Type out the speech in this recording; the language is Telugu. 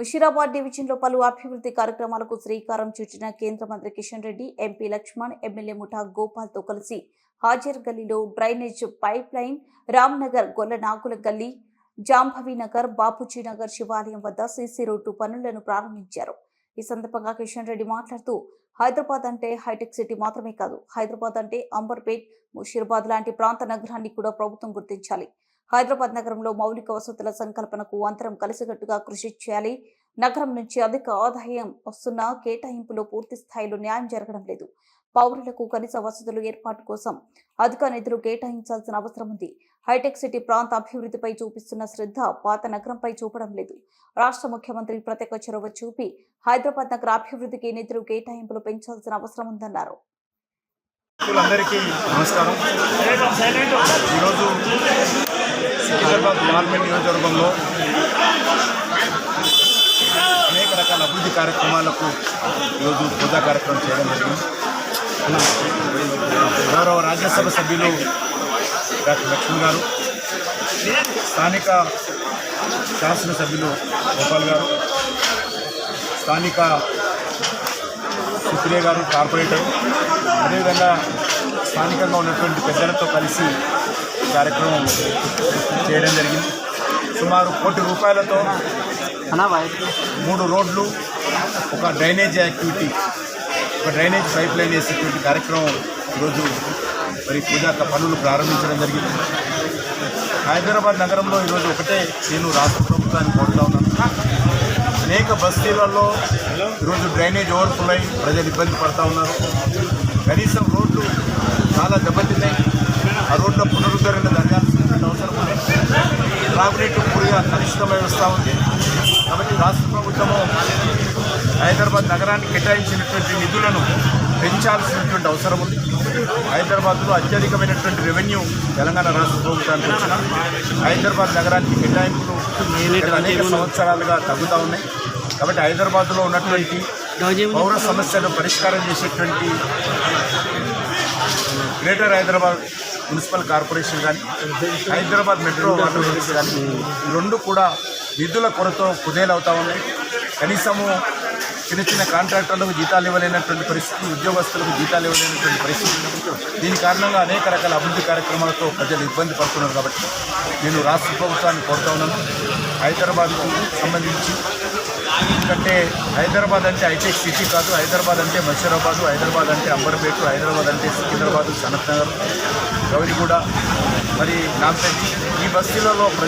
ముషీరాబాద్ డివిజన్లో పలు అభివృద్ధి కార్యక్రమాలకు శ్రీకారం చుట్టిన కేంద్ర మంత్రి కిషన్ రెడ్డి, ఎంపీ లక్ష్మణ్, ఎమ్మెల్యే ముఠా గోపాల్తో కలిసి హాజర్ గల్లీలో డ్రైనేజ్ పైప్ లైన్, రామ్నగర్ గొల్లనాగుల గల్లీ, జాంభవి నగర్, బాపూజీ నగర్ శివాలయం వద్ద సీసీ రోడ్డు పనులను ప్రారంభించారు. ఈ సందర్భంగా కిషన్ రెడ్డి మాట్లాడుతూ, హైదరాబాద్ అంటే హైటెక్ సిటీ మాత్రమే కాదు, హైదరాబాద్ అంటే అంబర్పేట్, ముషీరాబాద్ లాంటి ప్రాంత నగరాన్ని కూడా ప్రభుత్వం గుర్తించాలి. హైదరాబాద్ నగరంలో మౌలిక వసతుల సంకల్పనకు అందరం కలిసికట్టుగా కృషి చేయాలి. నగరం నుంచి అధిక ఆదాయం వస్తున్న కేటాయింపులో పూర్తి స్థాయిలో న్యాయం జరగడం లేదు. పౌరులకు కనీస వసతులు ఏర్పాటు కోసం అధిక నిధులు కేటాయించాల్సిన అవసరం ఉంది. హైటెక్ సిటీ ప్రాంత అభివృద్ధిపై చూపిస్తున్న శ్రద్ధ పాత నగరంపై చూపడం లేదు. రాష్ట్ర ముఖ్యమంత్రి ప్రత్యేక చొరవ చూపి హైదరాబాద్ నగర అభివృద్ధికి నిధులు కేటాయింపులు పెంచాల్సిన అవసరం ఉందన్నారు. అందరికీ నమస్కారం. ఈరోజు సికింద్రాబాద్ పార్లమెంట్ నియోజకవర్గంలో అనేక రకాల అభివృద్ధి కార్యక్రమాలకు ఈరోజు పూజా కార్యక్రమం చేయడం జరిగింది. గౌరవ రాజ్యసభ సభ్యులు డాక్టర్ లక్ష్మణ్ గారు, స్థానిక శాసనసభ్యులు గోపాల్ గారు, స్థానిక సుప్రియ గారు కార్పొరేటర్, అదేవిధంగా స్థానికంగా ఉన్నటువంటి పెద్దలతో కలిసి కార్యక్రమం చేయడం జరిగింది. సుమారు ₹1 కోటి 3 రోడ్లు, ఒక డ్రైనేజ్ యాక్టివిటీ, ఒక డ్రైనేజ్ పైప్ లైన్ వేసేటువంటి కార్యక్రమం ఈరోజు మరి పూజా పనులు ప్రారంభించడం జరిగింది. హైదరాబాద్ నగరంలో ఈరోజు ఒకటే నేను రాష్ట్ర ప్రభుత్వాన్ని కోరుతా ఉన్నాను. అనేక బస్తీలలో ఈరోజు డ్రైనేజ్ ఓవర్ఫ్లో అయి ప్రజలు ఇబ్బంది పడుతూ ఉన్నారు. కనీసం రోడ్లు చాలా దెబ్బతిన్నాయి. ఆ రోడ్ల పునరుద్ధరణ జరగాల్సిన అవసరం ఉంది. త్రాగునీటి పూర్తిగా కలుషితమై వస్తూ ఉంది. కాబట్టి రాష్ట్ర ప్రభుత్వము హైదరాబాద్ నగరానికి కేటాయించినటువంటి నిధులను పెంచాల్సినటువంటి అవసరం ఉంది. హైదరాబాద్లో అత్యధికమైనటువంటి రెవెన్యూ తెలంగాణ రాష్ట్ర ప్రభుత్వానికి వచ్చిన హైదరాబాద్ నగరానికి కేటాయింపులు అనేక సంవత్సరాలుగా తగ్గుతూ ఉన్నాయి. కాబట్టి హైదరాబాద్లో ఉన్నటువంటి పౌర సమస్యలను పరిష్కారం చేసేటువంటి గ్రేటర్ హైదరాబాద్ మున్సిపల్ కార్పొరేషన్ కానీ, హైదరాబాద్ మెట్రో వాటర్ వర్క్స్ కానీ, ఈ రెండు కూడా నిధుల కొరతో కుదేలవుతూ ఉన్నాయి. కనీసము చిన్న చిన్న కాంట్రాక్టర్లకు జీతాలు ఇవ్వలేనటువంటి పరిస్థితి, ఉద్యోగస్తులకు జీతాలు ఇవ్వలేనటువంటి పరిస్థితి. దీని కారణంగా అనేక రకాల అభివృద్ధి కార్యక్రమాలతో ప్రజలు ఇబ్బంది పడుతున్నారు. కాబట్టి నేను రాష్ట్ర ప్రభుత్వాన్ని కోరుతా ఉన్నాను. హైదరాబాద్కు సంబంధించి, ఎందుకంటే హైదరాబాద్ అంటే హైటెక్ సిటీ కాదు, హైదరాబాద్ అంటే ముషీరాబాదు, హైదరాబాద్ అంటే అంబర్పేట, హైదరాబాద్ అంటే సికింద్రాబాదు, సనత్ నగర్, గౌరిగూడ, మరి నాంపల్లి, ఈ బస్తీలలో